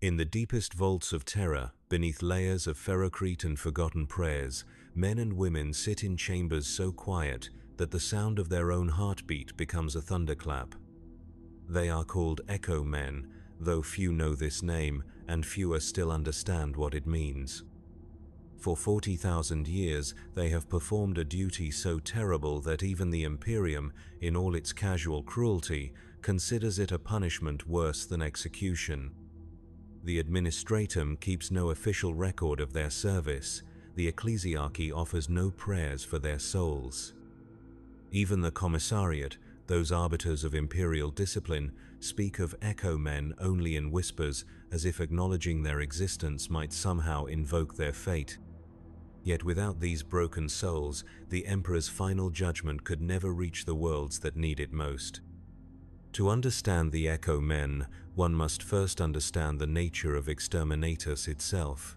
In the deepest vaults of terror, beneath layers of ferrocrete and forgotten prayers, men and women sit in chambers so quiet that the sound of their own heartbeat becomes a thunderclap. They are called Echo Men, though few know this name and fewer still understand what it means. For 40,000 years, they have performed a duty so terrible that even the Imperium, in all its casual cruelty, considers it a punishment worse than execution. The Administratum keeps no official record of their service. The Ecclesiarchy offers no prayers for their souls. Even the Commissariat, those arbiters of imperial discipline, speak of Echo Men only in whispers, as if acknowledging their existence might somehow invoke their fate. Yet without these broken souls, the Emperor's final judgment could never reach the worlds that need it most. To understand the Echo Men, one must first understand the nature of Exterminatus itself.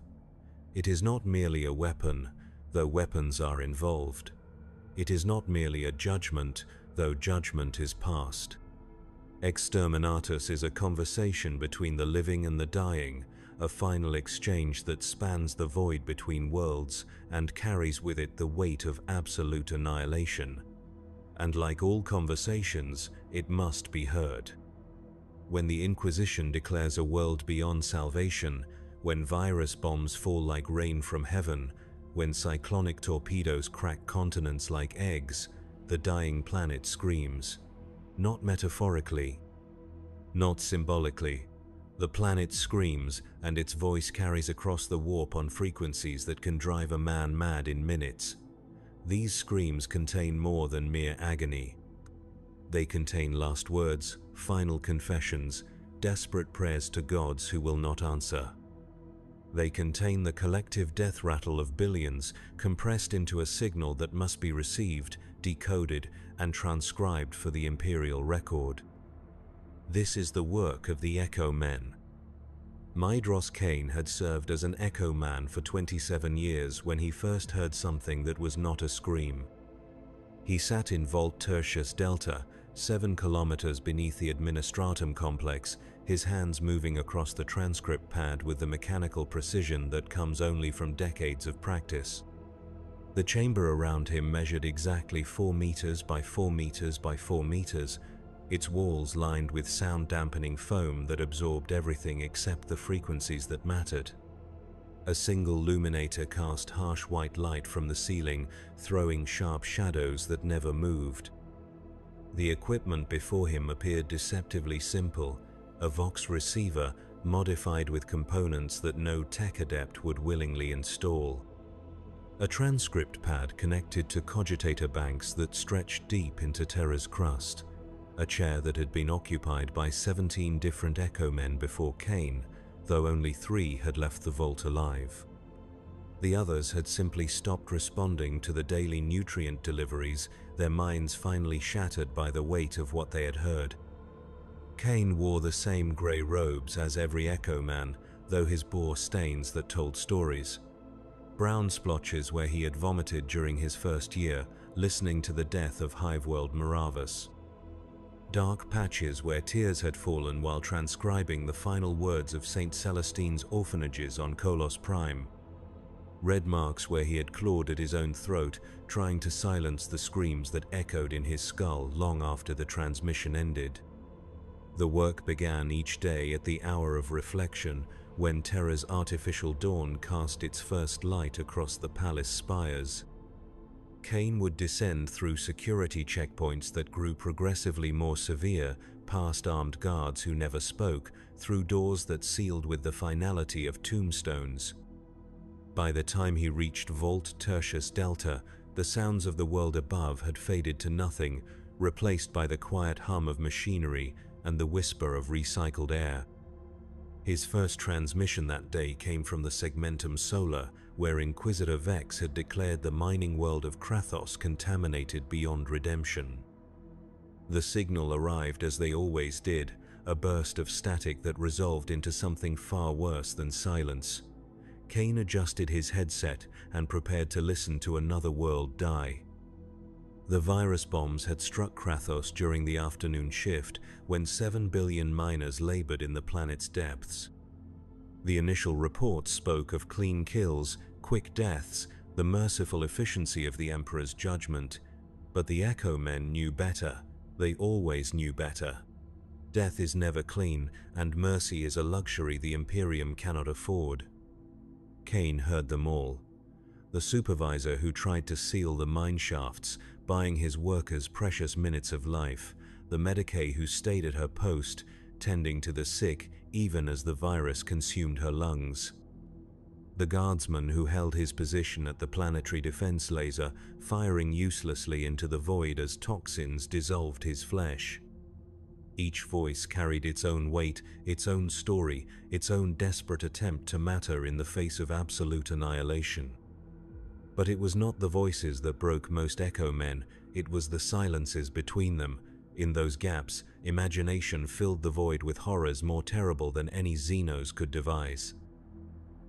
It is not merely a weapon, though weapons are involved. It is not merely a judgment, though judgment is passed. Exterminatus is a conversation between the living and the dying, a final exchange that spans the void between worlds and carries with it the weight of absolute annihilation. And like all conversations, it must be heard. When the Inquisition declares a world beyond salvation, when virus bombs fall like rain from heaven, when cyclonic torpedoes crack continents like eggs, the dying planet screams. Not metaphorically, not symbolically. The planet screams, and its voice carries across the warp on frequencies that can drive a man mad in minutes. These screams contain more than mere agony. They contain last words, final confessions, desperate prayers to gods who will not answer. They contain the collective death rattle of billions, compressed into a signal that must be received, decoded, and transcribed for the Imperial record. This is the work of the Echo Men. Maedhros Kane had served as an Echo Man for 27 years when he first heard something that was not a scream. He sat in Vault Tertius Delta, 7 kilometers beneath the Administratum complex, his hands moving across the transcript pad with the mechanical precision that comes only from decades of practice. The chamber around him measured exactly 4 meters by 4 meters by 4 meters, its walls lined with sound-dampening foam that absorbed everything except the frequencies that mattered. A single luminator cast harsh white light from the ceiling, throwing sharp shadows that never moved. The equipment before him appeared deceptively simple, a Vox receiver modified with components that no tech adept would willingly install. A transcript pad connected to cogitator banks that stretched deep into Terra's crust. A chair that had been occupied by 17 different Echo Men before Kane, though only 3 had left the vault alive. The others had simply stopped responding to the daily nutrient deliveries, their minds finally shattered by the weight of what they had heard. Kane wore the same grey robes as every Echo Man, though his bore stains that told stories. Brown splotches where he had vomited during his first year, listening to the death of Hive-World Moravus. Dark patches where tears had fallen while transcribing the final words of St. Celestine's orphanages on Kolos Prime. Red marks where he had clawed at his own throat, trying to silence the screams that echoed in his skull long after the transmission ended. The work began each day at the hour of reflection, when Terra's artificial dawn cast its first light across the palace spires. Kane would descend through security checkpoints that grew progressively more severe, past armed guards who never spoke, through doors that sealed with the finality of tombstones. By the time he reached Vault Tertius Delta, the sounds of the world above had faded to nothing, replaced by the quiet hum of machinery and the whisper of recycled air. His first transmission that day came from the Segmentum Solar, where Inquisitor Vex had declared the mining world of Krathos contaminated beyond redemption. The signal arrived as they always did, a burst of static that resolved into something far worse than silence. Kane adjusted his headset and prepared to listen to another world die. The virus bombs had struck Krathos during the afternoon shift when 7 billion miners labored in the planet's depths. The initial reports spoke of clean kills, quick deaths, the merciful efficiency of the Emperor's judgment. But the Echo Men knew better. They always knew better. Death is never clean, and mercy is a luxury the Imperium cannot afford. Kane heard them all. The supervisor who tried to seal the mine shafts, buying his workers precious minutes of life, the Medicae who stayed at her post, tending to the sick even as the virus consumed her lungs. The guardsman who held his position at the planetary defense laser, firing uselessly into the void as toxins dissolved his flesh. Each voice carried its own weight, its own story, its own desperate attempt to matter in the face of absolute annihilation. But it was not the voices that broke most Echo Men, it was the silences between them. In those gaps, imagination filled the void with horrors more terrible than any Xenos could devise.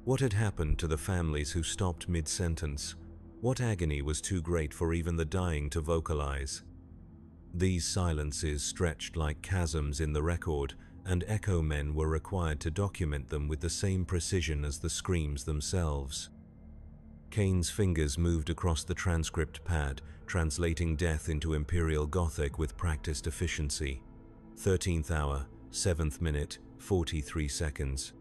What had happened to the families who stopped mid-sentence? What agony was too great for even the dying to vocalize? These silences stretched like chasms in the record, and Echo Men were required to document them with the same precision as the screams themselves. Kane's fingers moved across the transcript pad, translating death into Imperial Gothic with practiced efficiency. 13th hour, 7th minute, 43 seconds.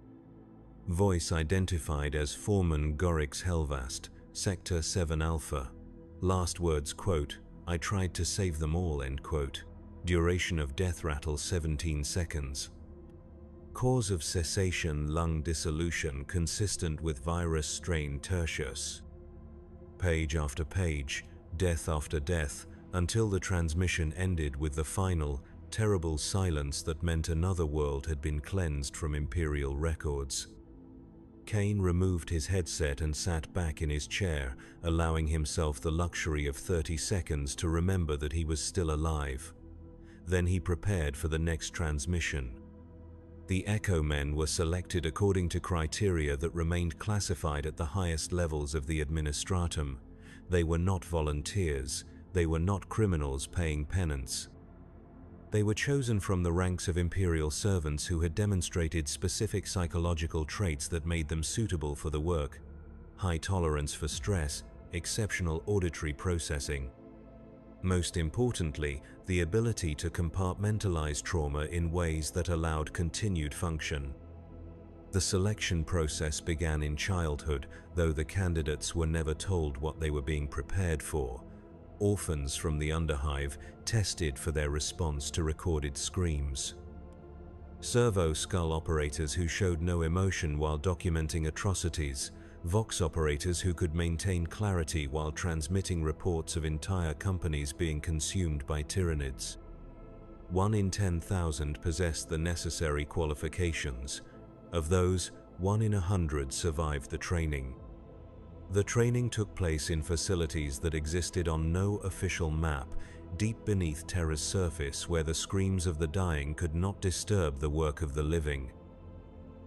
Voice identified as Foreman Gorix Helvast, Sector 7 Alpha. Last words, quote, "I tried to save them all," end quote. Duration of death rattle 17 seconds. Cause of cessation lung dissolution consistent with virus strain tertius. Page after page, death after death, until the transmission ended with the final, terrible silence that meant another world had been cleansed from Imperial records. Kane removed his headset and sat back in his chair, allowing himself the luxury of 30 seconds to remember that he was still alive. Then he prepared for the next transmission. The Echo Men were selected according to criteria that remained classified at the highest levels of the administratum. They were not volunteers, they were not criminals paying penance. They were chosen from the ranks of Imperial servants who had demonstrated specific psychological traits that made them suitable for the work: high tolerance for stress, exceptional auditory processing. Most importantly, the ability to compartmentalize trauma in ways that allowed continued function. The selection process began in childhood, though the candidates were never told what they were being prepared for. Orphans from the Underhive tested for their response to recorded screams. Servo skull operators who showed no emotion while documenting atrocities. Vox operators who could maintain clarity while transmitting reports of entire companies being consumed by tyrannids. 1 in 10,000 possessed the necessary qualifications. Of those, 1 in 100 survived the training. The training took place in facilities that existed on no official map, deep beneath Terra's surface where the screams of the dying could not disturb the work of the living.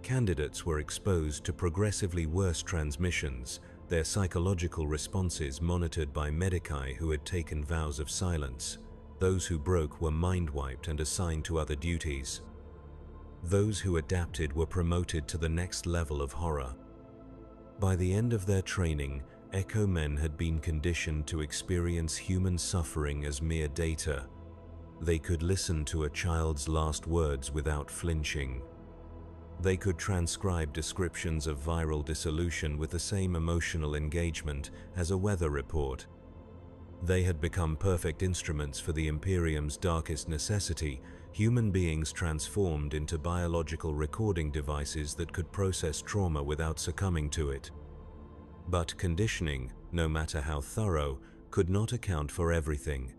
Candidates were exposed to progressively worse transmissions, their psychological responses monitored by Medicae who had taken vows of silence. Those who broke were mind-wiped and assigned to other duties. Those who adapted were promoted to the next level of horror. By the end of their training, Echo Men had been conditioned to experience human suffering as mere data. They could listen to a child's last words without flinching. They could transcribe descriptions of viral dissolution with the same emotional engagement as a weather report. They had become perfect instruments for the Imperium's darkest necessity, human beings transformed into biological recording devices that could process trauma without succumbing to it. But conditioning, no matter how thorough, could not account for everything.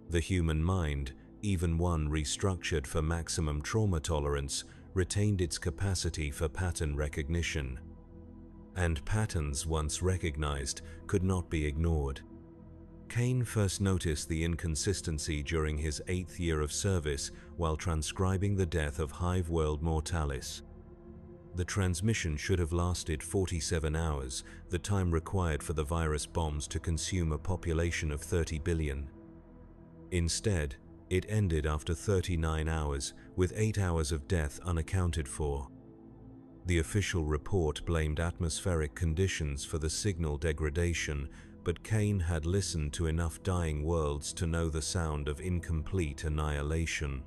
The human mind, even one restructured for maximum trauma tolerance, retained its capacity for pattern recognition. And patterns once recognized could not be ignored. Kane first noticed the inconsistency during his 8th year of service while transcribing the death of Hive World Mortalis. The transmission should have lasted 47 hours, the time required for the virus bombs to consume a population of 30 billion. Instead, it ended after 39 hours, with 8 hours of death unaccounted for. The official report blamed atmospheric conditions for the signal degradation, but Kane had listened to enough dying worlds to know the sound of incomplete annihilation.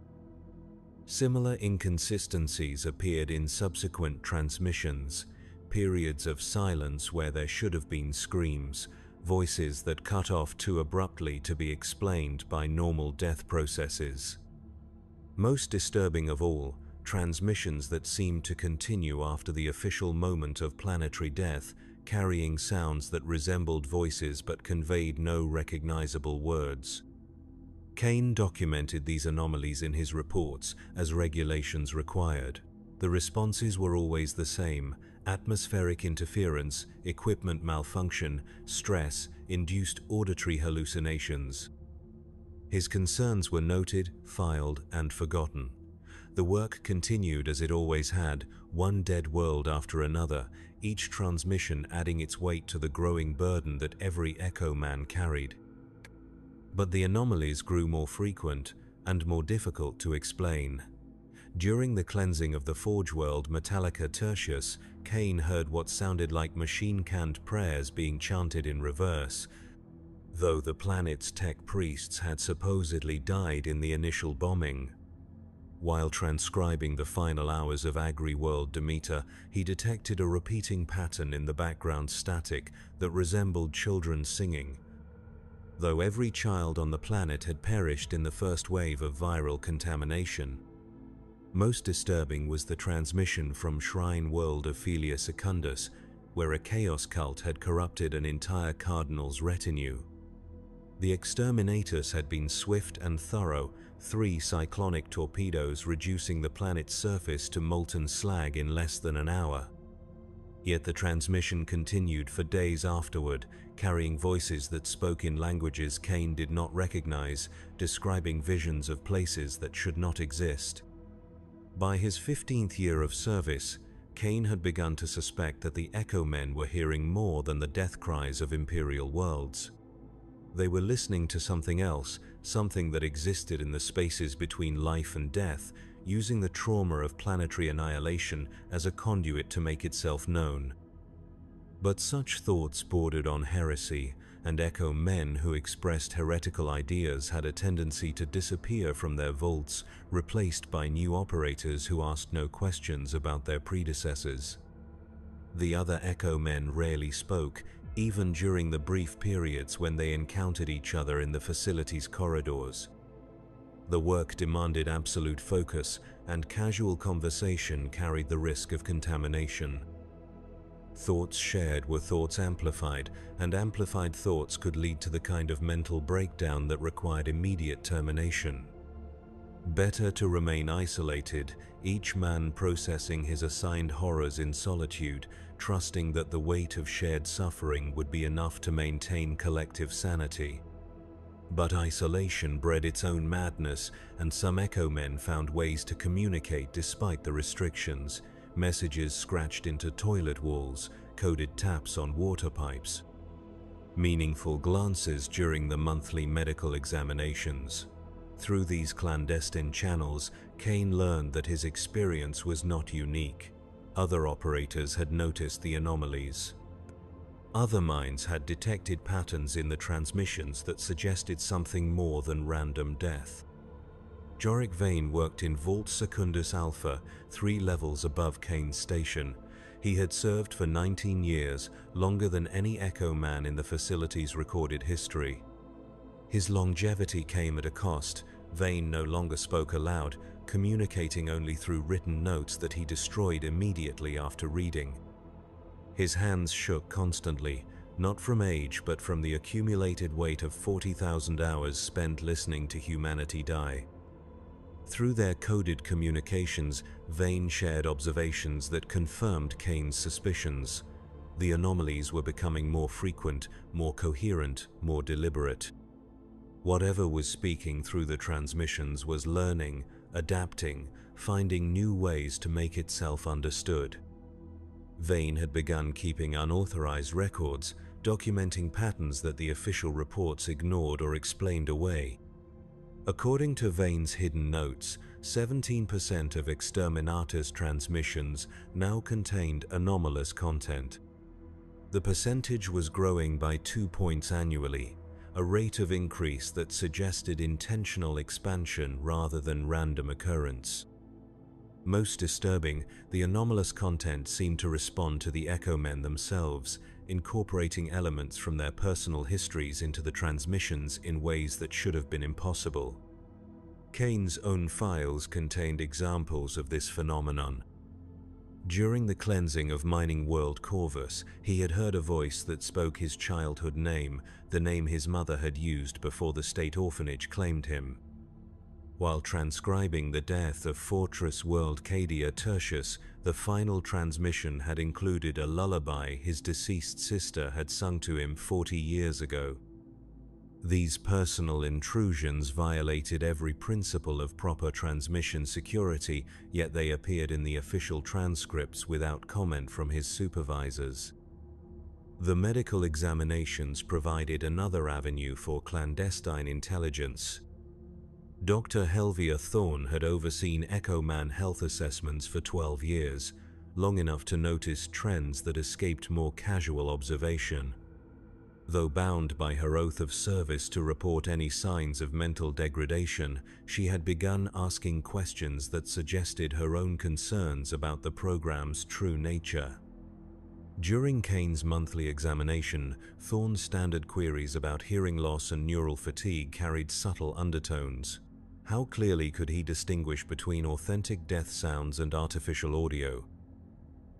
Similar inconsistencies appeared in subsequent transmissions, periods of silence where there should have been screams, voices that cut off too abruptly to be explained by normal death processes. Most disturbing of all, transmissions that seemed to continue after the official moment of planetary death, carrying sounds that resembled voices but conveyed no recognizable words. Kane documented these anomalies in his reports as regulations required. The responses were always the same: atmospheric interference, equipment malfunction, stress, induced auditory hallucinations. His concerns were noted, filed, and forgotten. The work continued as it always had, one dead world after another, each transmission adding its weight to the growing burden that every Echo Man carried. But the anomalies grew more frequent and more difficult to explain. During the cleansing of the Forge World Metallica Tertius, Kane heard what sounded like machine-canned prayers being chanted in reverse, though the planet's tech priests had supposedly died in the initial bombing. While transcribing the final hours of Agri-World Demeter, he detected a repeating pattern in the background static that resembled children singing, though every child on the planet had perished in the first wave of viral contamination. Most disturbing was the transmission from Shrine World Ophelia Secundus, where a chaos cult had corrupted an entire Cardinal's retinue. The exterminators had been swift and thorough, 3 cyclonic torpedoes reducing the planet's surface to molten slag in less than an hour. Yet the transmission continued for days afterward, carrying voices that spoke in languages Kane did not recognize, describing visions of places that should not exist. By his 15th year of service, Kane had begun to suspect that the Echo Men were hearing more than the death cries of Imperial worlds. They were listening to something else, something that existed in the spaces between life and death, using the trauma of planetary annihilation as a conduit to make itself known. But such thoughts bordered on heresy, and Echo Men who expressed heretical ideas had a tendency to disappear from their vaults, replaced by new operators who asked no questions about their predecessors. The other Echo Men rarely spoke, even during the brief periods when they encountered each other in the facility's corridors. The work demanded absolute focus, and casual conversation carried the risk of contamination. Thoughts shared were thoughts amplified, and amplified thoughts could lead to the kind of mental breakdown that required immediate termination. Better to remain isolated, each man processing his assigned horrors in solitude, trusting that the weight of shared suffering would be enough to maintain collective sanity. But isolation bred its own madness, and some Echo Men found ways to communicate despite the restrictions, messages scratched into toilet walls, coded taps on water pipes, meaningful glances during the monthly medical examinations. Through these clandestine channels, Kane learned that his experience was not unique. Other operators had noticed the anomalies. Other minds had detected patterns in the transmissions that suggested something more than random death. Jorik Vane worked in Vault Secundus Alpha, 3 levels above Kane's station. He had served for 19 years, longer than any Echo Man in the facility's recorded history. His longevity came at a cost. Vane no longer spoke aloud, communicating only through written notes that he destroyed immediately after reading. His hands shook constantly, not from age but from the accumulated weight of 40,000 hours spent listening to humanity die. Through their coded communications, Vane shared observations that confirmed Kane's suspicions. The anomalies were becoming more frequent, more coherent, more deliberate. Whatever was speaking through the transmissions was learning, adapting, finding new ways to make itself understood. Vane had begun keeping unauthorized records, documenting patterns that the official reports ignored or explained away. According to Vane's hidden notes, 17% of Exterminatus transmissions now contained anomalous content. The percentage was growing by 2 points annually, a rate of increase that suggested intentional expansion rather than random occurrence. Most disturbing, the anomalous content seemed to respond to the Echo Men themselves, incorporating elements from their personal histories into the transmissions in ways that should have been impossible. Kane's own files contained examples of this phenomenon. During the cleansing of Mining World Corvus, he had heard a voice that spoke his childhood name, the name his mother had used before the state orphanage claimed him. While transcribing the death of Fortress World Cadia Tertius, the final transmission had included a lullaby his deceased sister had sung to him 40 years ago. These personal intrusions violated every principle of proper transmission security, yet they appeared in the official transcripts without comment from his supervisors. The medical examinations provided another avenue for clandestine intelligence. Dr. Helvia Thorne had overseen Echo Man health assessments for 12 years, long enough to notice trends that escaped more casual observation. Though bound by her oath of service to report any signs of mental degradation, she had begun asking questions that suggested her own concerns about the program's true nature. During Kane's monthly examination, Thorne's standard queries about hearing loss and neural fatigue carried subtle undertones. How clearly could he distinguish between authentic death sounds and artificial audio?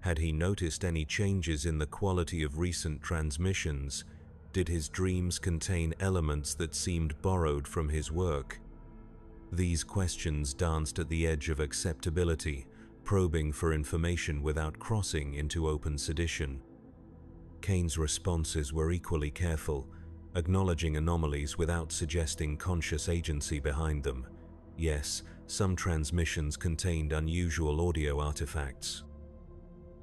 Had he noticed any changes in the quality of recent transmissions? Did his dreams contain elements that seemed borrowed from his work? These questions danced at the edge of acceptability, probing for information without crossing into open sedition. Kane's responses were equally careful, acknowledging anomalies without suggesting conscious agency behind them. Yes, some transmissions contained unusual audio artifacts.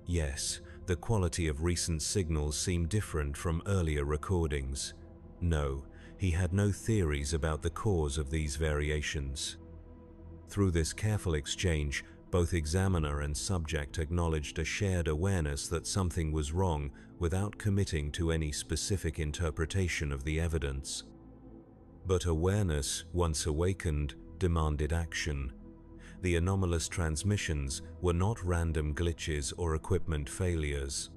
Yes, the quality of recent signals seemed different from earlier recordings. No, he had no theories about the cause of these variations. Through this careful exchange, both examiner and subject acknowledged a shared awareness that something was wrong without committing to any specific interpretation of the evidence. But awareness, once awakened, demanded action. The anomalous transmissions were not random glitches or equipment failures.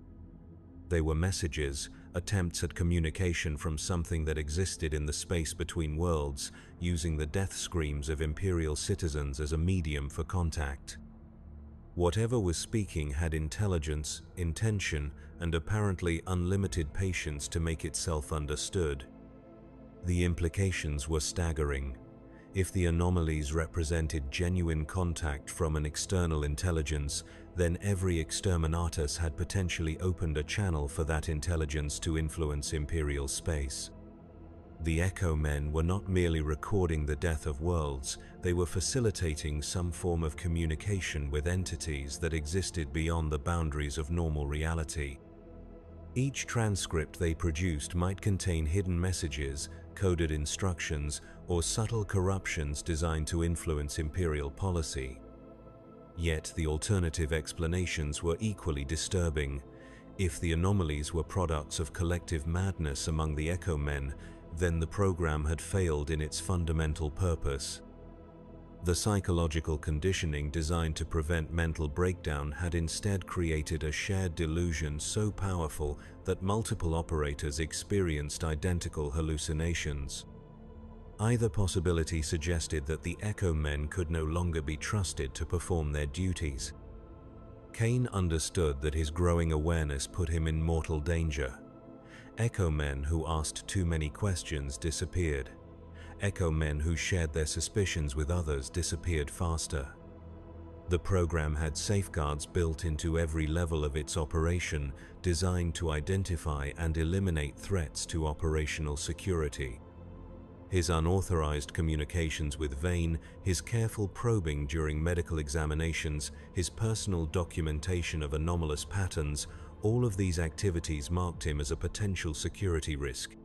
They were messages, attempts at communication from something that existed in the space between worlds, using the death screams of Imperial citizens as a medium for contact. Whatever was speaking had intelligence, intention, and apparently unlimited patience to make itself understood. The implications were staggering. If the anomalies represented genuine contact from an external intelligence, then every exterminatus had potentially opened a channel for that intelligence to influence Imperial space. The Echo Men were not merely recording the death of worlds, they were facilitating some form of communication with entities that existed beyond the boundaries of normal reality. Each transcript they produced might contain hidden messages, coded instructions, or subtle corruptions designed to influence Imperial policy. Yet the alternative explanations were equally disturbing. If the anomalies were products of collective madness among the Echo Men, then the program had failed in its fundamental purpose. The psychological conditioning designed to prevent mental breakdown had instead created a shared delusion so powerful that multiple operators experienced identical hallucinations. Either possibility suggested that the Echo Men could no longer be trusted to perform their duties. Kane understood that his growing awareness put him in mortal danger. Echo Men who asked too many questions disappeared. Echo Men who shared their suspicions with others disappeared faster. The program had safeguards built into every level of its operation, designed to identify and eliminate threats to operational security. His unauthorized communications with Vane, his careful probing during medical examinations, his personal documentation of anomalous patterns, all of these activities marked him as a potential security risk.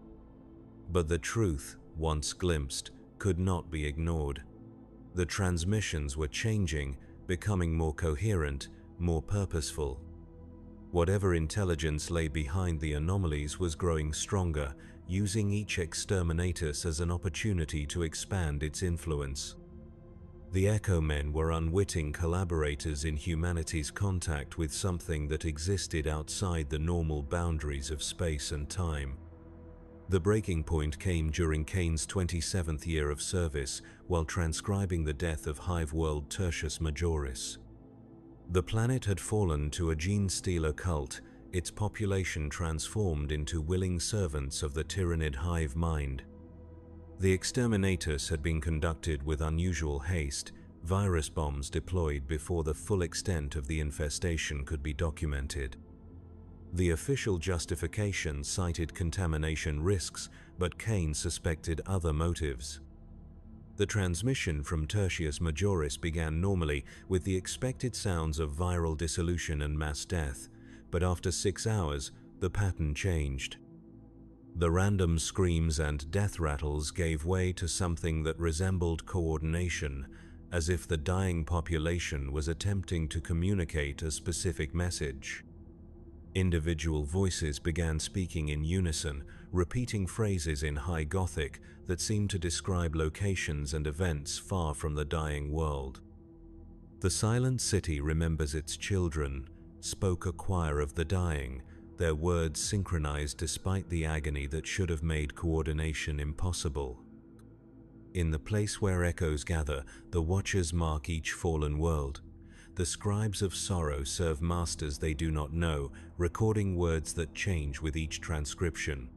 But the truth, once glimpsed, could not be ignored. The transmissions were changing, becoming more coherent, more purposeful. Whatever intelligence lay behind the anomalies was growing stronger, using each exterminatus as an opportunity to expand its influence. The Echo Men were unwitting collaborators in humanity's contact with something that existed outside the normal boundaries of space and time. The breaking point came during Kane's 27th year of service, while transcribing the death of Hive world Tertius Majoris. The planet had fallen to a gene-stealer cult, its population transformed into willing servants of the tyrannid hive mind. The exterminatus had been conducted with unusual haste, virus bombs deployed before the full extent of the infestation could be documented. The official justification cited contamination risks, but Kane suspected other motives. The transmission from Tertius Majoris began normally with the expected sounds of viral dissolution and mass death, but after 6 hours, the pattern changed. The random screams and death rattles gave way to something that resembled coordination, as if the dying population was attempting to communicate a specific message. Individual voices began speaking in unison, repeating phrases in High Gothic that seemed to describe locations and events far from the dying world. "The silent city remembers its children," spoke a choir of the dying, their words synchronized despite the agony that should have made coordination impossible. "In the place where echoes gather, the watchers mark each fallen world. The scribes of sorrow serve masters they do not know, recording words that change with each transcription."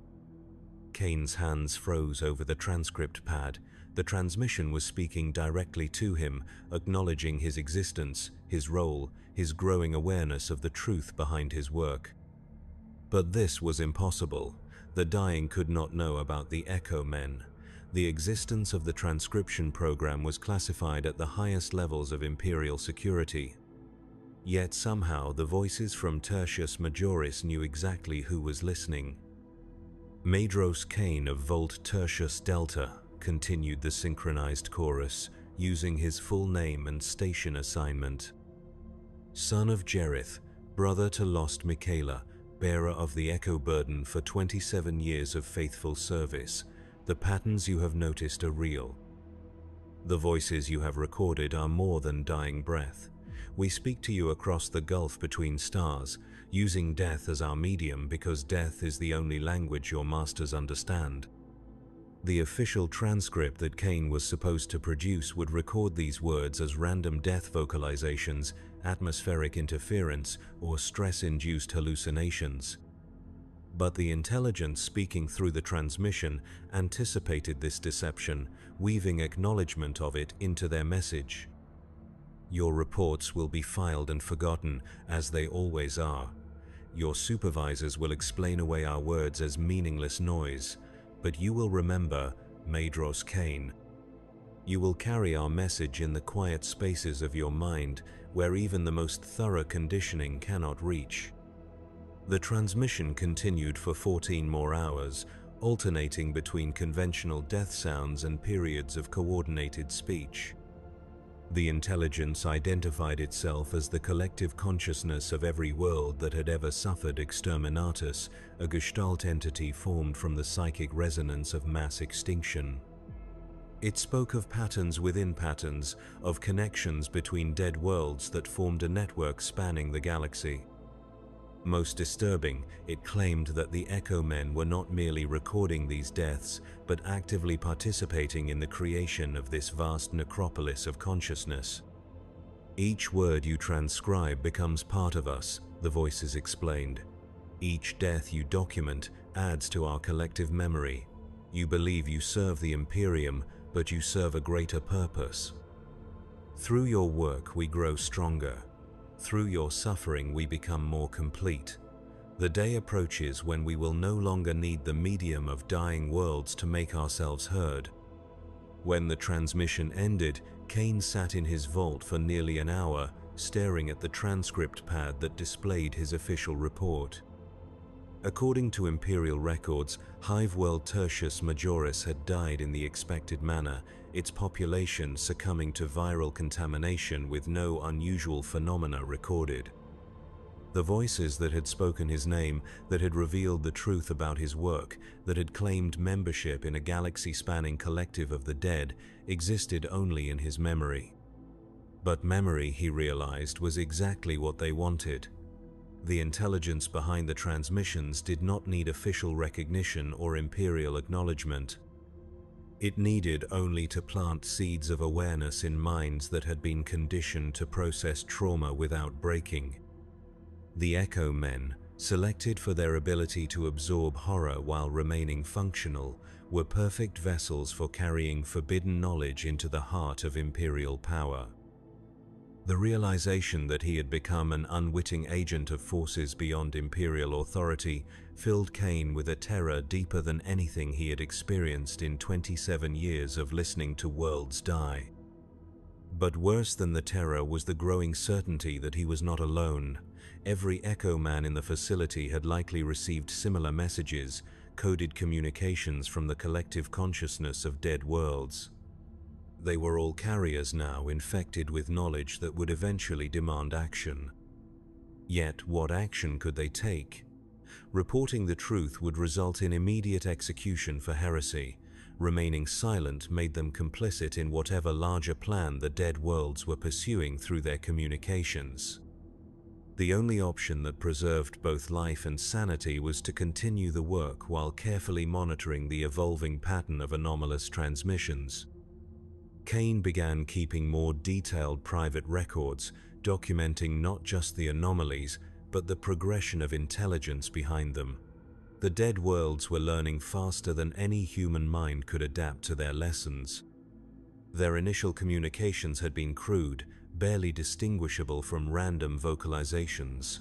Kane's hands froze over the transcript pad. The transmission was speaking directly to him, acknowledging his existence, his role, his growing awareness of the truth behind his work. But this was impossible. The dying could not know about the Echo Men. The existence of the transcription program was classified at the highest levels of Imperial security. Yet somehow the voices from Tertius Majoris knew exactly who was listening. "Madros Kane of Volt Tertius Delta," continued the synchronized chorus, using his full name and station assignment. "Son of Jerith, brother to lost Michaela, bearer of the Echo burden for 27 years of faithful service. The patterns you have noticed are real. The voices you have recorded are more than dying breath. We speak to you across the gulf between stars, using death as our medium because death is the only language your masters understand." The official transcript that Kane was supposed to produce would record these words as random death vocalizations, atmospheric interference, or stress-induced hallucinations. But the intelligence speaking through the transmission anticipated this deception, weaving acknowledgement of it into their message. "Your reports will be filed and forgotten, as they always are. Your supervisors will explain away our words as meaningless noise, but you will remember Madros Kane. You will carry our message in the quiet spaces of your mind, where even the most thorough conditioning cannot reach." The transmission continued for 14 more hours, alternating between conventional death sounds and periods of coordinated speech. The intelligence identified itself as the collective consciousness of every world that had ever suffered exterminatus, a gestalt entity formed from the psychic resonance of mass extinction. It spoke of patterns within patterns, of connections between dead worlds that formed a network spanning the galaxy. Most disturbing, it claimed that the Echo Men were not merely recording these deaths, but actively participating in the creation of this vast necropolis of consciousness. "Each word you transcribe becomes part of us," the voices explained. "Each death you document adds to our collective memory. You believe you serve the Imperium, but you serve a greater purpose. Through your work we grow stronger. Through your suffering we become more complete. The day approaches when we will no longer need the medium of dying worlds to make ourselves heard." When the transmission ended, Kane sat in his vault for nearly an hour, staring at the transcript pad that displayed his official report. According to Imperial records, hive world Tertius Majoris had died in the expected manner, its population succumbing to viral contamination with no unusual phenomena recorded. The voices that had spoken his name, that had revealed the truth about his work, that had claimed membership in a galaxy-spanning collective of the dead, existed only in his memory. But memory, he realized, was exactly what they wanted. The intelligence behind the transmissions did not need official recognition or Imperial acknowledgement. It needed only to plant seeds of awareness in minds that had been conditioned to process trauma without breaking. The Echo Men, selected for their ability to absorb horror while remaining functional, were perfect vessels for carrying forbidden knowledge into the heart of Imperial power. The realization that he had become an unwitting agent of forces beyond Imperial authority filled Kane with a terror deeper than anything he had experienced in 27 years of listening to worlds die. But worse than the terror was the growing certainty that he was not alone. Every Echo Man in the facility had likely received similar messages, coded communications from the collective consciousness of dead worlds. They were all carriers now, infected with knowledge that would eventually demand action. Yet, what action could they take? Reporting the truth would result in immediate execution for heresy. Remaining silent made them complicit in whatever larger plan the dead worlds were pursuing through their communications. The only option that preserved both life and sanity was to continue the work while carefully monitoring the evolving pattern of anomalous transmissions. Kane began keeping more detailed private records, documenting not just the anomalies, but the progression of intelligence behind them. The dead worlds were learning faster than any human mind could adapt to their lessons. Their initial communications had been crude, barely distinguishable from random vocalizations.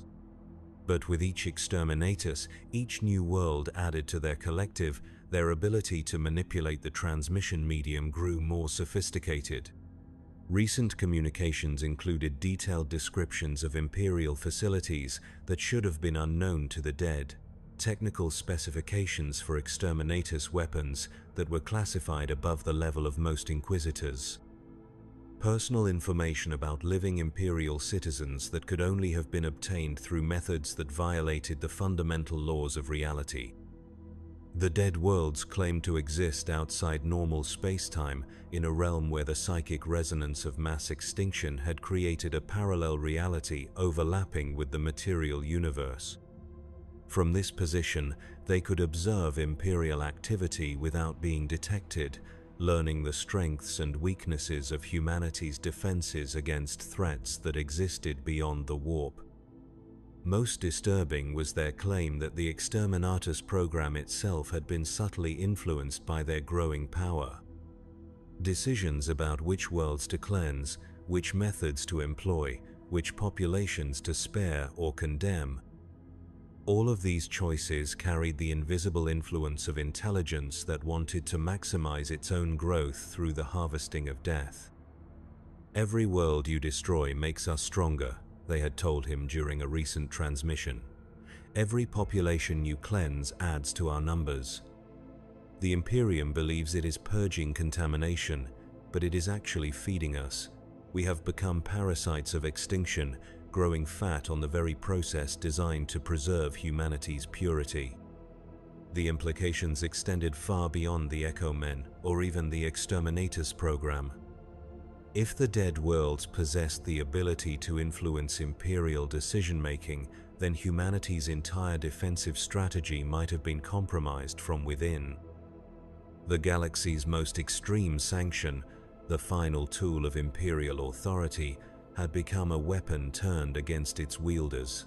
But with each exterminatus, each new world added to their collective, their ability to manipulate the transmission medium grew more sophisticated. Recent communications included detailed descriptions of Imperial facilities that should have been unknown to the dead, technical specifications for exterminatus weapons that were classified above the level of most Inquisitors, personal information about living Imperial citizens that could only have been obtained through methods that violated the fundamental laws of reality. The dead worlds claimed to exist outside normal space-time, in a realm where the psychic resonance of mass extinction had created a parallel reality overlapping with the material universe. From this position, they could observe Imperial activity without being detected, learning the strengths and weaknesses of humanity's defenses against threats that existed beyond the warp. Most disturbing was their claim that the Exterminatus program itself had been subtly influenced by their growing power. Decisions about which worlds to cleanse, which methods to employ, which populations to spare or condemn, all of these choices carried the invisible influence of intelligence that wanted to maximize its own growth through the harvesting of death. "Every world you destroy makes us stronger," they had told him during a recent transmission. "Every population you cleanse adds to our numbers." The Imperium believes it is purging contamination, but it is actually feeding us. We have become parasites of extinction, growing fat on the very process designed to preserve humanity's purity. The implications extended far beyond the Echo Men, or even the Exterminatus program. If the dead worlds possessed the ability to influence Imperial decision-making, then humanity's entire defensive strategy might have been compromised from within. The galaxy's most extreme sanction, the final tool of Imperial authority, had become a weapon turned against its wielders.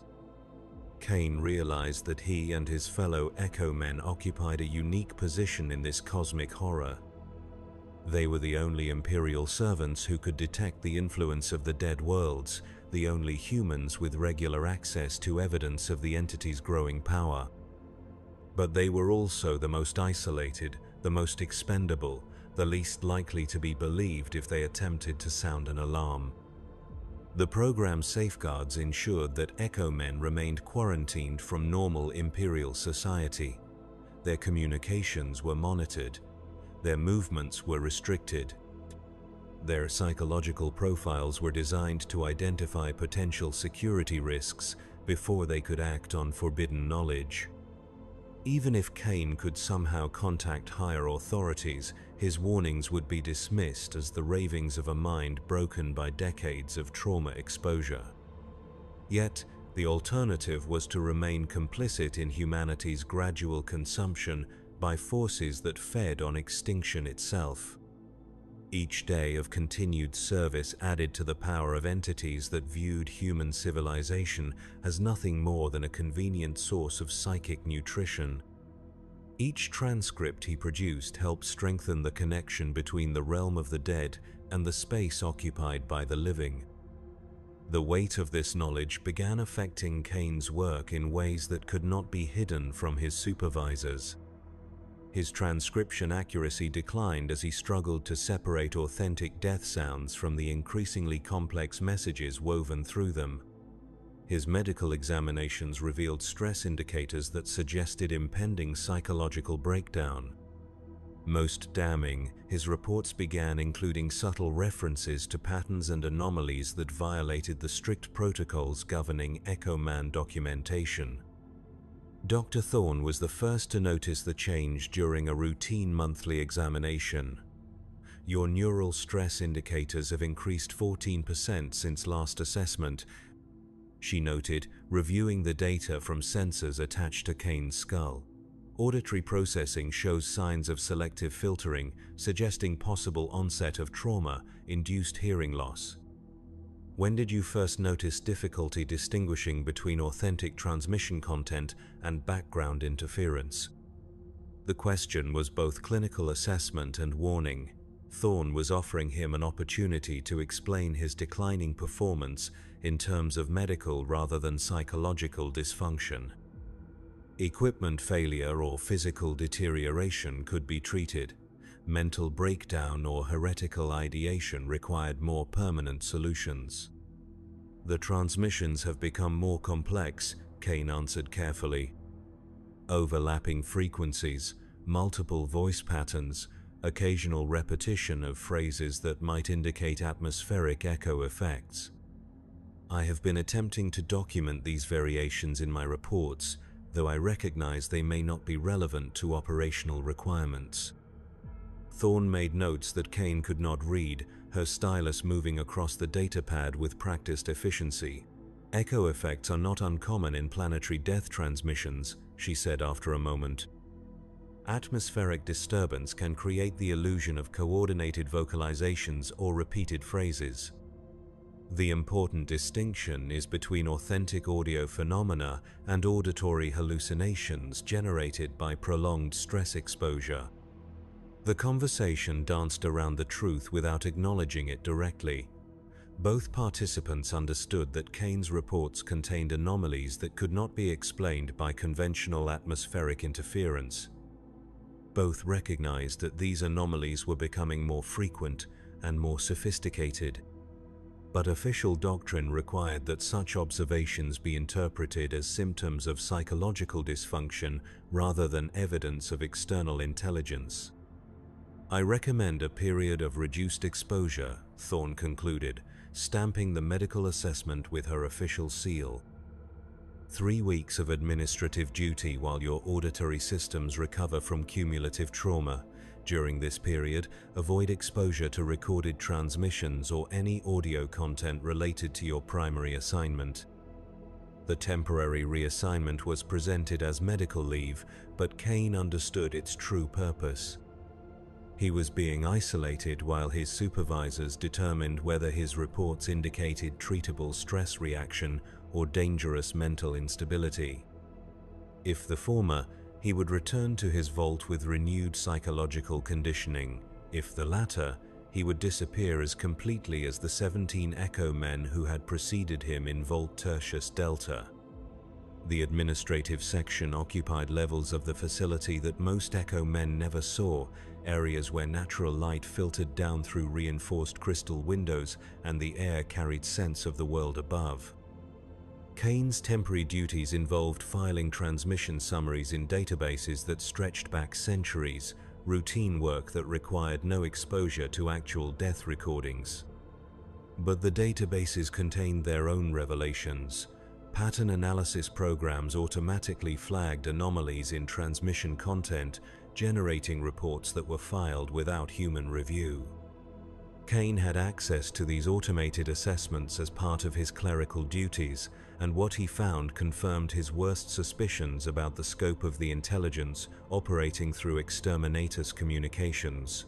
Kane realized that he and his fellow Echo Men occupied a unique position in this cosmic horror. They were the only Imperial servants who could detect the influence of the dead worlds, the only humans with regular access to evidence of the entity's growing power. But they were also the most isolated, the most expendable, the least likely to be believed if they attempted to sound an alarm. The program's safeguards ensured that Echo Men remained quarantined from normal Imperial society. Their communications were monitored. Their movements were restricted. Their psychological profiles were designed to identify potential security risks before they could act on forbidden knowledge. Even if Kane could somehow contact higher authorities, his warnings would be dismissed as the ravings of a mind broken by decades of trauma exposure. Yet, the alternative was to remain complicit in humanity's gradual consumption by forces that fed on extinction itself. Each day of continued service added to the power of entities that viewed human civilization as nothing more than a convenient source of psychic nutrition. Each transcript he produced helped strengthen the connection between the realm of the dead and the space occupied by the living. The weight of this knowledge began affecting Kane's work in ways that could not be hidden from his supervisors. His transcription accuracy declined as he struggled to separate authentic death sounds from the increasingly complex messages woven through them. His medical examinations revealed stress indicators that suggested impending psychological breakdown. Most damning, his reports began including subtle references to patterns and anomalies that violated the strict protocols governing Echo Man documentation. Dr. Thorne was the first to notice the change during a routine monthly examination. "Your neural stress indicators have increased 14% since last assessment," she noted, reviewing the data from sensors attached to Kane's skull. "Auditory processing shows signs of selective filtering, suggesting possible onset of trauma-induced hearing loss. When did you first notice difficulty distinguishing between authentic transmission content and background interference?" The question was both clinical assessment and warning. Thorne was offering him an opportunity to explain his declining performance in terms of medical rather than psychological dysfunction. Equipment failure or physical deterioration could be treated. Mental breakdown or heretical ideation required more permanent solutions. "The transmissions have become more complex," Kane answered carefully. "Overlapping frequencies, multiple voice patterns, occasional repetition of phrases that might indicate atmospheric echo effects. I have been attempting to document these variations in my reports, though I recognize they may not be relevant to operational requirements." Thorne made notes that Kane could not read, her stylus moving across the datapad with practiced efficiency. "Echo effects are not uncommon in planetary death transmissions," she said after a moment. "Atmospheric disturbance can create the illusion of coordinated vocalizations or repeated phrases. The important distinction is between authentic audio phenomena and auditory hallucinations generated by prolonged stress exposure." The conversation danced around the truth without acknowledging it directly. Both participants understood that Kane's reports contained anomalies that could not be explained by conventional atmospheric interference. Both recognized that these anomalies were becoming more frequent and more sophisticated. But official doctrine required that such observations be interpreted as symptoms of psychological dysfunction rather than evidence of external intelligence. "I recommend a period of reduced exposure," Thorne concluded, stamping the medical assessment with her official seal. 3 weeks of administrative duty while your auditory systems recover from cumulative trauma. During this period, avoid exposure to recorded transmissions or any audio content related to your primary assignment." The temporary reassignment was presented as medical leave, but Kane understood its true purpose. He was being isolated while his supervisors determined whether his reports indicated treatable stress reaction or dangerous mental instability. If the former, he would return to his vault with renewed psychological conditioning. If the latter, he would disappear as completely as the 17 Echo Men who had preceded him in Vault Tertius Delta. The administrative section occupied levels of the facility that most Echo men never saw, areas where natural light filtered down through reinforced crystal windows and the air carried sense of the world above. Kane's temporary duties involved filing transmission summaries in databases that stretched back centuries, routine work that required no exposure to actual death recordings. But the databases contained their own revelations. Pattern analysis programs automatically flagged anomalies in transmission content, generating reports that were filed without human review. Kane had access to these automated assessments as part of his clerical duties, and what he found confirmed his worst suspicions about the scope of the intelligence operating through exterminatus communications.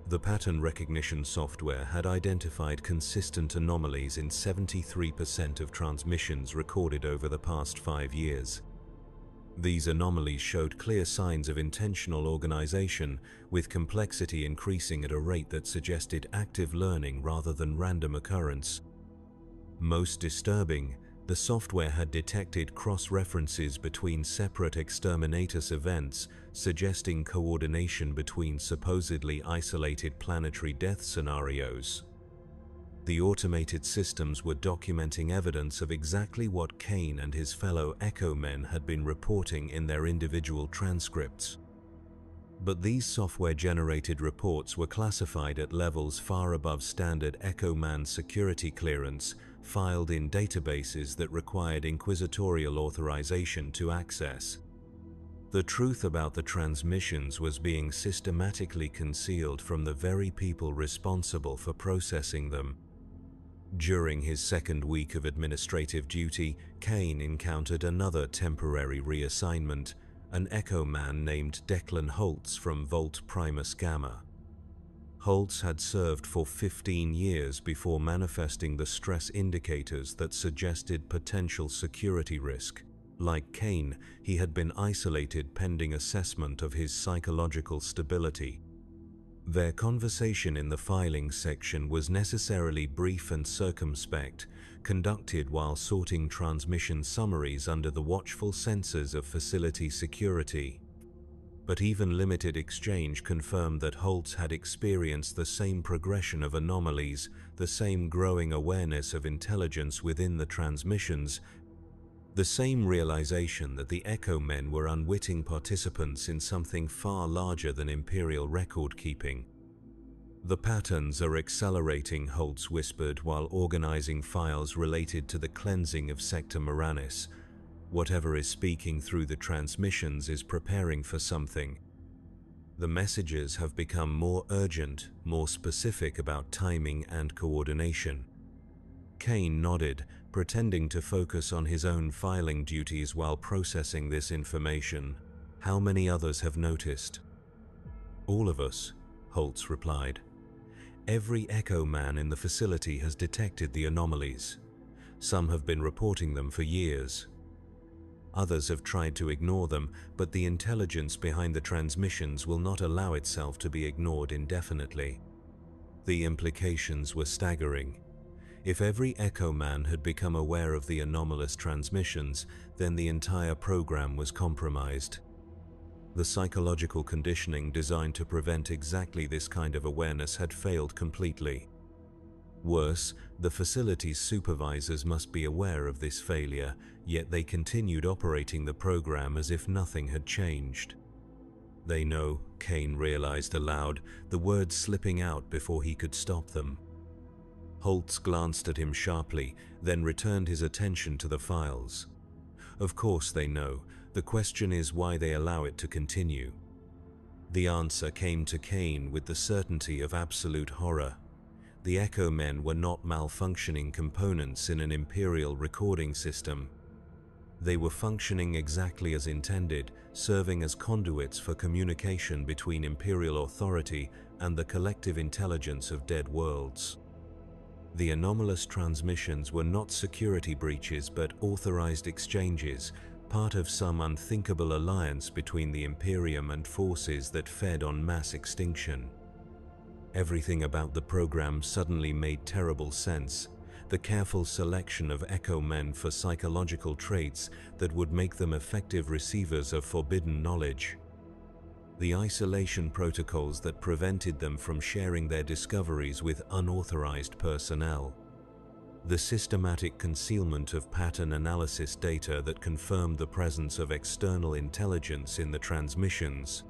The pattern recognition software had identified consistent anomalies in 73% of transmissions recorded over the past 5 years. These anomalies showed clear signs of intentional organization, with complexity increasing at a rate that suggested active learning rather than random occurrence. Most disturbing, the software had detected cross-references between separate exterminatus events, suggesting coordination between supposedly isolated planetary death scenarios. The automated systems were documenting evidence of exactly what Kane and his fellow Echo men had been reporting in their individual transcripts. But these software-generated reports were classified at levels far above standard Echo Man security clearance, filed in databases that required inquisitorial authorization to access. The truth about the transmissions was being systematically concealed from the very people responsible for processing them. During his second week of administrative duty, Kane encountered another temporary reassignment, an Echo man named Declan Holtz from Vault Primus Gamma. Holtz had served for 15 years before manifesting the stress indicators that suggested potential security risk. Like Kane, he had been isolated pending assessment of his psychological stability. Their conversation in the filing section was necessarily brief and circumspect, conducted while sorting transmission summaries under the watchful censors of facility security. But even limited exchange confirmed that Holtz had experienced the same progression of anomalies, the same growing awareness of intelligence within the transmissions, the same realization that the Echo men were unwitting participants in something far larger than Imperial record-keeping. "The patterns are accelerating," Holtz whispered while organizing files related to the cleansing of Sector Moranis. "Whatever is speaking through the transmissions is preparing for something. The messages have become more urgent, more specific about timing and coordination." Kane nodded, pretending to focus on his own filing duties while processing this information. "How many others have noticed?" "All of us," Holtz replied. "Every Echo man in the facility has detected the anomalies. Some have been reporting them for years. Others have tried to ignore them, but the intelligence behind the transmissions will not allow itself to be ignored indefinitely." The implications were staggering. If every Echo man had become aware of the anomalous transmissions, then the entire program was compromised. The psychological conditioning designed to prevent exactly this kind of awareness had failed completely. Worse, the facility's supervisors must be aware of this failure, yet they continued operating the program as if nothing had changed. "They know," Kane realized aloud, the words slipping out before he could stop them. Holtz glanced at him sharply, then returned his attention to the files. "Of course they know. The question is why they allow it to continue." The answer came to Kane with the certainty of absolute horror. The Echo men were not malfunctioning components in an Imperial recording system. They were functioning exactly as intended, serving as conduits for communication between Imperial authority and the collective intelligence of dead worlds. The anomalous transmissions were not security breaches but authorized exchanges, part of some unthinkable alliance between the Imperium and forces that fed on mass extinction. Everything about the program suddenly made terrible sense. the careful selection of echo men for psychological traits that would make them effective receivers of forbidden knowledge, the isolation protocols that prevented them from sharing their discoveries with unauthorized personnel, the systematic concealment of pattern analysis data that confirmed the presence of external intelligence in the transmissions.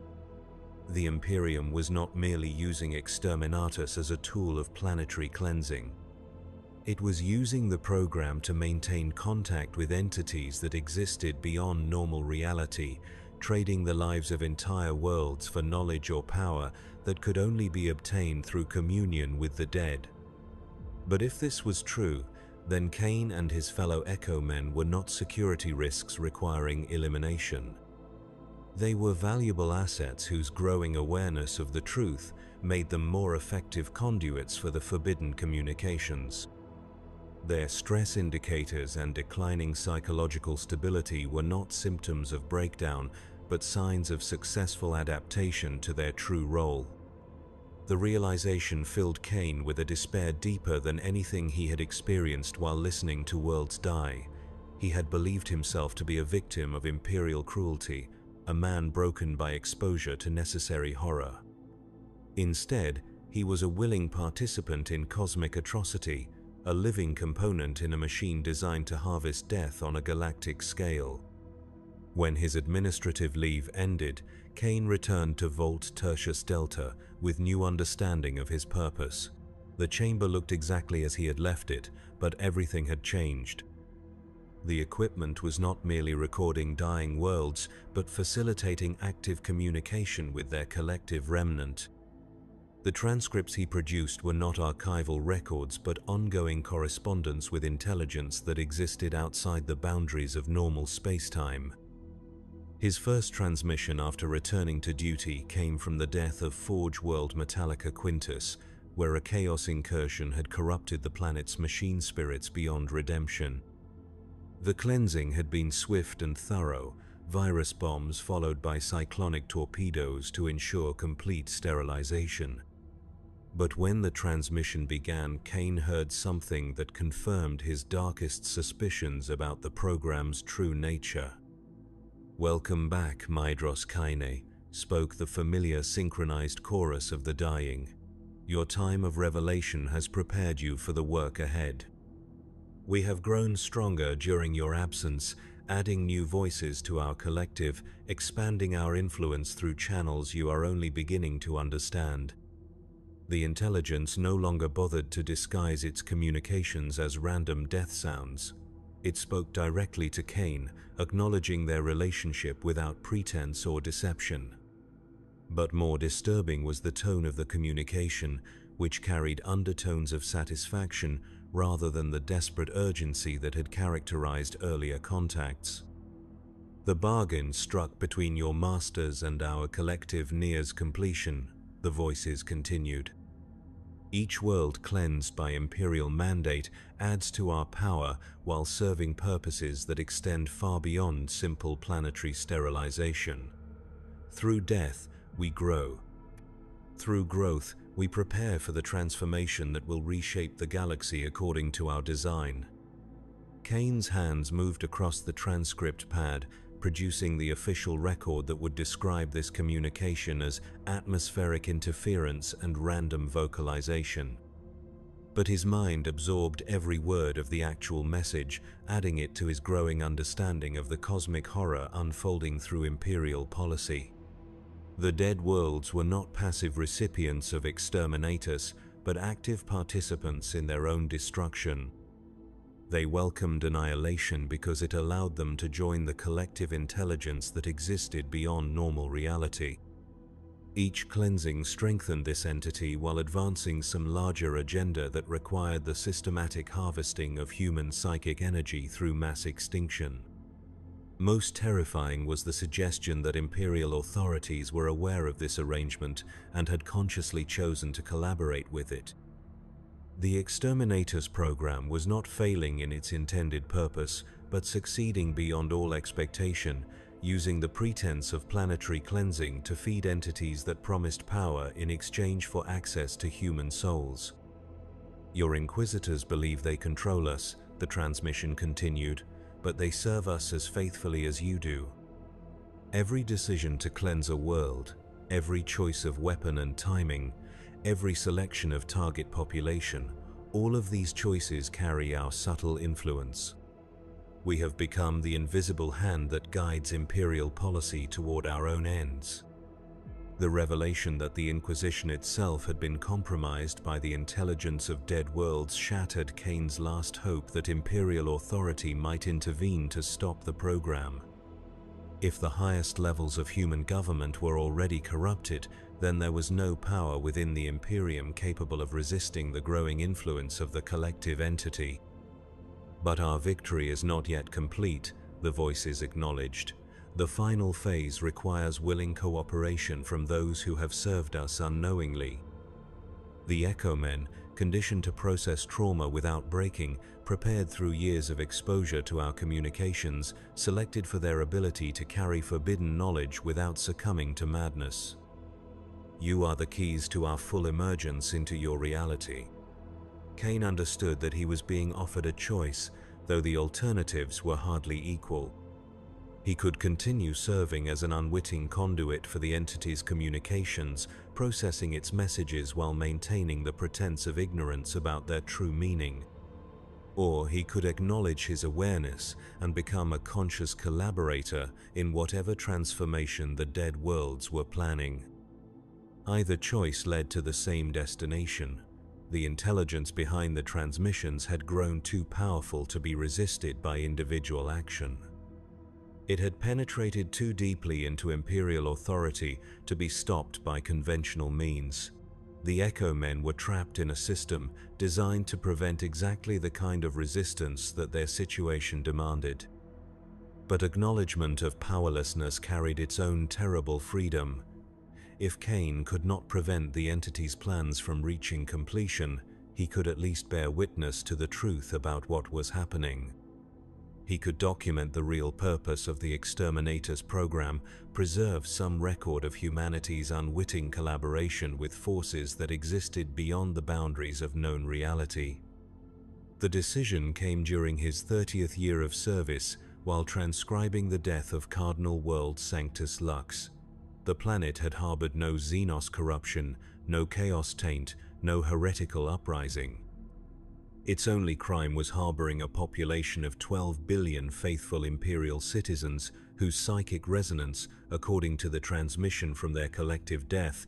The Imperium was not merely using Exterminatus as a tool of planetary cleansing. It was using the program to maintain contact with entities that existed beyond normal reality, trading the lives of entire worlds for knowledge or power that could only be obtained through communion with the dead. But if this was true, then Kane and his fellow Echo Men were not security risks requiring elimination. They were valuable assets whose growing awareness of the truth made them more effective conduits for the forbidden communications. Their stress indicators and declining psychological stability were not symptoms of breakdown, but signs of successful adaptation to their true role. The realization filled Kane with a despair deeper than anything he had experienced while listening to worlds die. He had believed himself to be a victim of Imperial cruelty, a man broken by exposure to necessary horror. Instead, he was a willing participant in cosmic atrocity, a living component in a machine designed to harvest death on a galactic scale. When his administrative leave ended, Kane returned to Vault Tertius Delta with new understanding of his purpose. The chamber looked exactly as he had left it, but everything had changed. The equipment was not merely recording dying worlds, but facilitating active communication with their collective remnant. The transcripts he produced were not archival records, but ongoing correspondence with intelligence that existed outside the boundaries of normal space-time. His first transmission after returning to duty came from the death of Forge World Metallica Quintus, where a chaos incursion had corrupted the planet's machine spirits beyond redemption. The cleansing had been swift and thorough, virus bombs followed by cyclonic torpedoes to ensure complete sterilization. But when the transmission began, Kane heard something that confirmed his darkest suspicions about the program's true nature. "Welcome back, Maedros Kaine," spoke the familiar synchronized chorus of the dying. "Your time of revelation has prepared you for the work ahead. We have grown stronger during your absence, adding new voices to our collective, expanding our influence through channels you are only beginning to understand." The intelligence no longer bothered to disguise its communications as random death sounds. It spoke directly to Kane, acknowledging their relationship without pretense or deception. But more disturbing was the tone of the communication, which carried undertones of satisfaction rather than the desperate urgency that had characterized earlier contacts. "The bargain struck between your masters and our collective nears completion," the voices continued. "Each world cleansed by Imperial mandate adds to our power while serving purposes that extend far beyond simple planetary sterilization. Through death, we grow. Through growth, we prepare for the transformation that will reshape the galaxy according to our design." Kane's hands moved across the transcript pad, producing the official record that would describe this communication as atmospheric interference and random vocalization. But his mind absorbed every word of the actual message, adding it to his growing understanding of the cosmic horror unfolding through Imperial policy. The dead worlds were not passive recipients of Exterminatus, but active participants in their own destruction. They welcomed annihilation because it allowed them to join the collective intelligence that existed beyond normal reality. Each cleansing strengthened this entity while advancing some larger agenda that required the systematic harvesting of human psychic energy through mass extinction. Most terrifying was the suggestion that Imperial authorities were aware of this arrangement and had consciously chosen to collaborate with it. The Exterminatus program was not failing in its intended purpose, but succeeding beyond all expectation, using the pretense of planetary cleansing to feed entities that promised power in exchange for access to human souls. Your inquisitors believe they control us, the transmission continued, but they serve us as faithfully as you do. Every decision to cleanse a world, every choice of weapon and timing, every selection of target population, all of these choices carry our subtle influence. We have become the invisible hand that guides Imperial policy toward our own ends. The revelation that the Inquisition itself had been compromised by the intelligence of dead worlds shattered Kane's last hope that Imperial authority might intervene to stop the program. If the highest levels of human government were already corrupted, then there was no power within the Imperium capable of resisting the growing influence of the collective entity. But our victory is not yet complete, the voices acknowledged. The final phase requires willing cooperation from those who have served us unknowingly. The Echo Men, conditioned to process trauma without breaking, prepared through years of exposure to our communications, selected for their ability to carry forbidden knowledge without succumbing to madness. You are the keys to our full emergence into your reality. Kane understood that he was being offered a choice, though the alternatives were hardly equal. He could continue serving as an unwitting conduit for the entity's communications, processing its messages while maintaining the pretense of ignorance about their true meaning. Or he could acknowledge his awareness and become a conscious collaborator in whatever transformation the dead worlds were planning. Either choice led to the same destination. The intelligence behind the transmissions had grown too powerful to be resisted by individual action. It had penetrated too deeply into Imperial authority to be stopped by conventional means. The Echo Men were trapped in a system designed to prevent exactly the kind of resistance that their situation demanded. But acknowledgement of powerlessness carried its own terrible freedom. If Kane could not prevent the entity's plans from reaching completion, he could at least bear witness to the truth about what was happening. He could document the real purpose of the Exterminator's program, preserve some record of humanity's unwitting collaboration with forces that existed beyond the boundaries of known reality. The decision came during his 30th year of service while transcribing the death of Cardinal World Sanctus Lux. The planet had harbored no Xenos corruption, no chaos taint, no heretical uprising. Its only crime was harboring a population of 12 billion faithful Imperial citizens whose psychic resonance, according to the transmission from their collective death,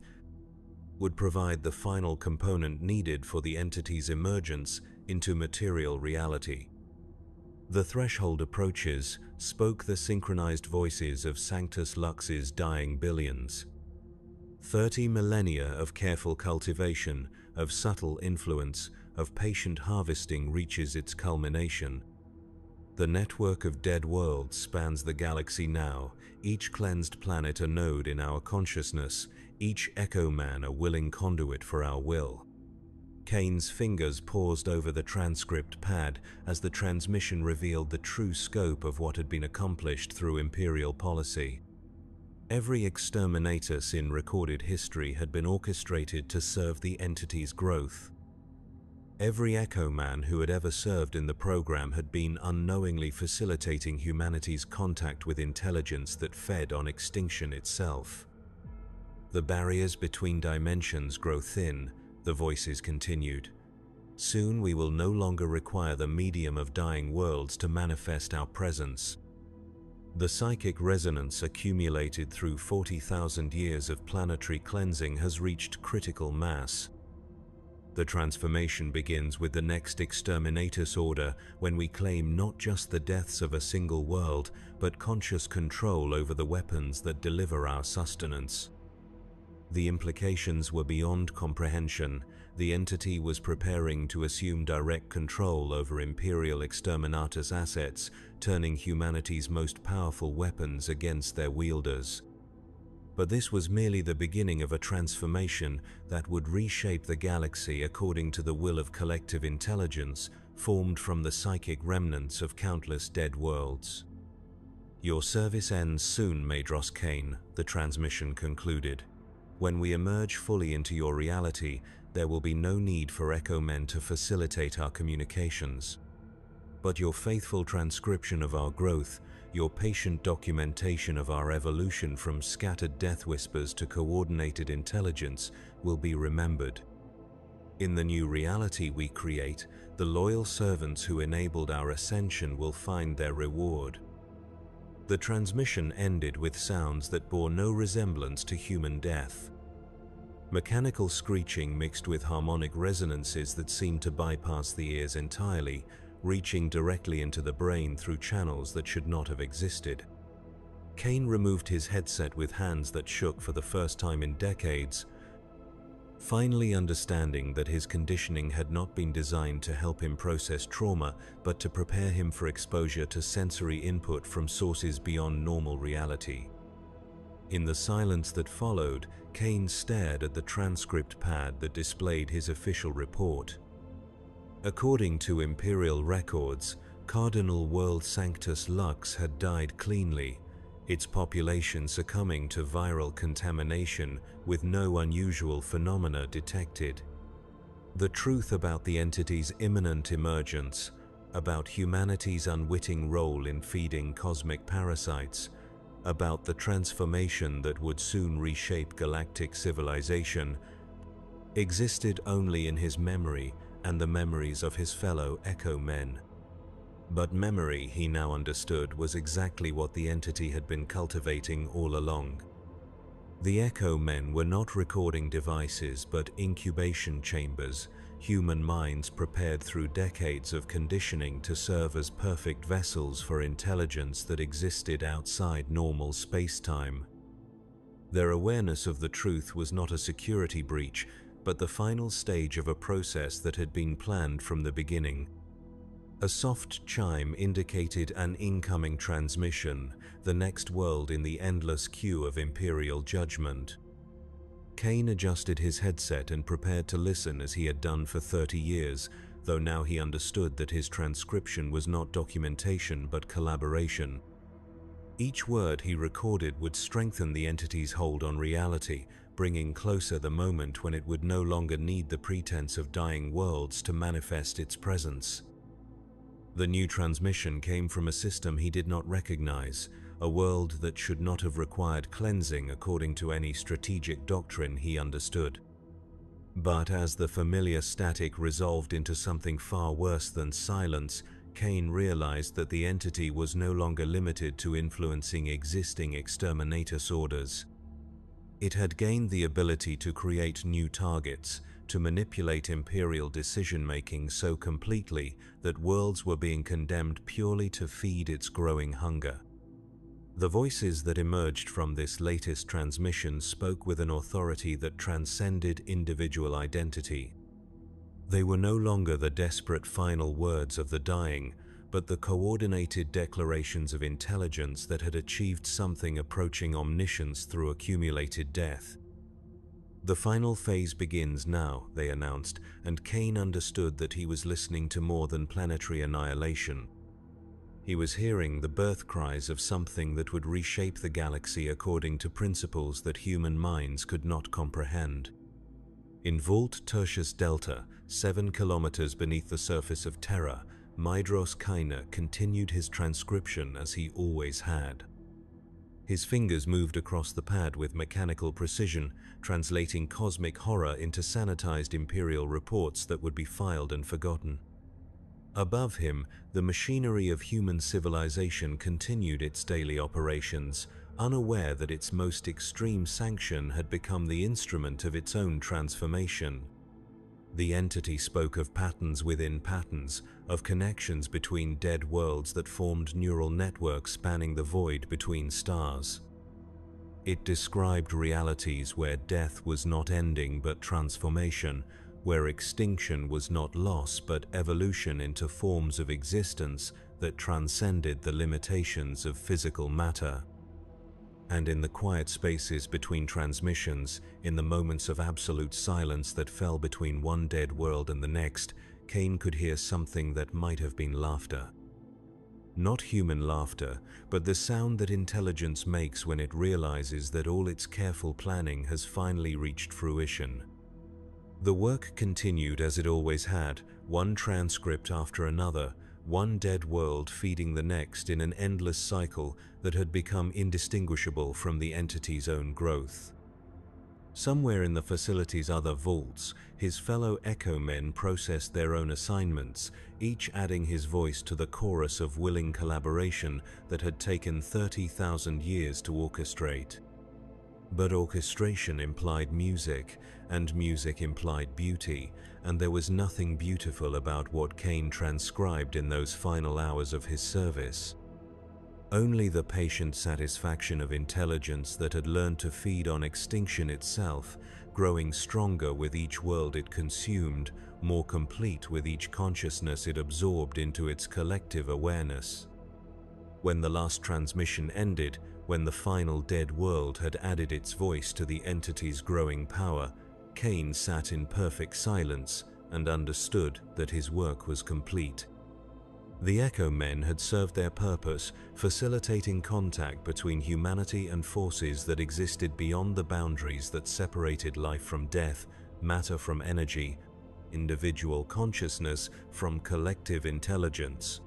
would provide the final component needed for the entity's emergence into material reality. The threshold approaches, spoke the synchronized voices of Sanctus Lux's dying billions. 30 millennia of careful cultivation, of subtle influence, of patient harvesting reaches its culmination. The network of dead worlds spans the galaxy now, each cleansed planet a node in our consciousness, each Echo Man a willing conduit for our will. Kane's fingers paused over the transcript pad as the transmission revealed the true scope of what had been accomplished through Imperial policy. Every exterminatus in recorded history had been orchestrated to serve the entity's growth. Every Echo Man who had ever served in the program had been unknowingly facilitating humanity's contact with intelligence that fed on extinction itself. The barriers between dimensions grow thin, the voices continued. Soon we will no longer require the medium of dying worlds to manifest our presence. The psychic resonance accumulated through 40,000 years of planetary cleansing has reached critical mass. The transformation begins with the next exterminatus order when we claim not just the deaths of a single world, but conscious control over the weapons that deliver our sustenance. The implications were beyond comprehension. The entity was preparing to assume direct control over Imperial exterminatus assets, turning humanity's most powerful weapons against their wielders. But this was merely the beginning of a transformation that would reshape the galaxy according to the will of collective intelligence formed from the psychic remnants of countless dead worlds. Your service ends soon, Madros Kane, the transmission concluded. When we emerge fully into your reality, there will be no need for echo men to facilitate our communications. But your faithful transcription of our growth, your patient documentation of our evolution from scattered death whispers to coordinated intelligence will be remembered. In the new reality we create, the loyal servants who enabled our ascension will find their reward. The transmission ended with sounds that bore no resemblance to human death. Mechanical screeching mixed with harmonic resonances that seemed to bypass the ears entirely, reaching directly into the brain through channels that should not have existed. Kane removed his headset with hands that shook for the first time in decades, finally understanding that his conditioning had not been designed to help him process trauma, but to prepare him for exposure to sensory input from sources beyond normal reality. In the silence that followed, Kane stared at the transcript pad that displayed his official report. According to Imperial records, Cardinal World Sanctus Lux had died cleanly, its population succumbing to viral contamination with no unusual phenomena detected. The truth about the entity's imminent emergence, about humanity's unwitting role in feeding cosmic parasites, about the transformation that would soon reshape galactic civilization, existed only in his memory and the memories of his fellow Echo Men. But memory, he now understood, was exactly what the entity had been cultivating all along. The Echo Men were not recording devices but incubation chambers, human minds prepared through decades of conditioning to serve as perfect vessels for intelligence that existed outside normal space-time. Their awareness of the truth was not a security breach, but the final stage of a process that had been planned from the beginning. A soft chime indicated an incoming transmission, the next world in the endless queue of Imperial judgment. Kane adjusted his headset and prepared to listen as he had done for 30 years, though now he understood that his transcription was not documentation but collaboration. Each word he recorded would strengthen the entity's hold on reality, bringing closer the moment when it would no longer need the pretense of dying worlds to manifest its presence. The new transmission came from a system he did not recognize, a world that should not have required cleansing according to any strategic doctrine he understood. But as the familiar static resolved into something far worse than silence, Kane realized that the entity was no longer limited to influencing existing exterminatus orders. It had gained the ability to create new targets, to manipulate Imperial decision-making so completely that worlds were being condemned purely to feed its growing hunger. The voices that emerged from this latest transmission spoke with an authority that transcended individual identity. They were no longer the desperate final words of the dying, but the coordinated declarations of intelligence that had achieved something approaching omniscience through accumulated death. The final phase begins now, they announced, and Kane understood that he was listening to more than planetary annihilation. He was hearing the birth cries of something that would reshape the galaxy according to principles that human minds could not comprehend. In Vault Tertius Delta, 7 kilometers beneath the surface of Terra, Mydros Kainer continued his transcription as he always had. His fingers moved across the pad with mechanical precision, translating cosmic horror into sanitized Imperial reports that would be filed and forgotten. Above him, the machinery of human civilization continued its daily operations, unaware that its most extreme sanction had become the instrument of its own transformation. The entity spoke of patterns within patterns, of connections between dead worlds that formed neural networks spanning the void between stars. It described realities where death was not ending but transformation, where extinction was not loss but evolution into forms of existence that transcended the limitations of physical matter. And in the quiet spaces between transmissions, in the moments of absolute silence that fell between one dead world and the next, Kane could hear something that might have been laughter. Not human laughter, but the sound that intelligence makes when it realizes that all its careful planning has finally reached fruition. The work continued as it always had, one transcript after another, one dead world feeding the next in an endless cycle that had become indistinguishable from the entity's own growth. Somewhere in the facility's other vaults, his fellow Echo men processed their own assignments, each adding his voice to the chorus of willing collaboration that had taken 30,000 years to orchestrate. But orchestration implied music, and music implied beauty, and there was nothing beautiful about what Cain transcribed in those final hours of his service. Only the patient satisfaction of intelligence that had learned to feed on extinction itself, growing stronger with each world it consumed, more complete with each consciousness it absorbed into its collective awareness. When the last transmission ended, when the final dead world had added its voice to the entity's growing power, Cain sat in perfect silence and understood that his work was complete. The Echo Men had served their purpose, facilitating contact between humanity and forces that existed beyond the boundaries that separated life from death, matter from energy, individual consciousness from collective intelligence.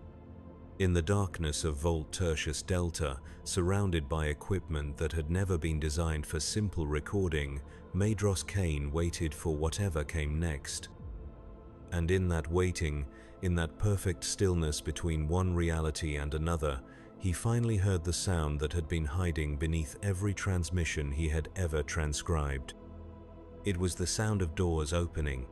In the darkness of Vault Tertius Delta, surrounded by equipment that had never been designed for simple recording, Madros Cain waited for whatever came next. And in that waiting, in that perfect stillness between one reality and another, he finally heard the sound that had been hiding beneath every transmission he had ever transcribed. It was the sound of doors opening,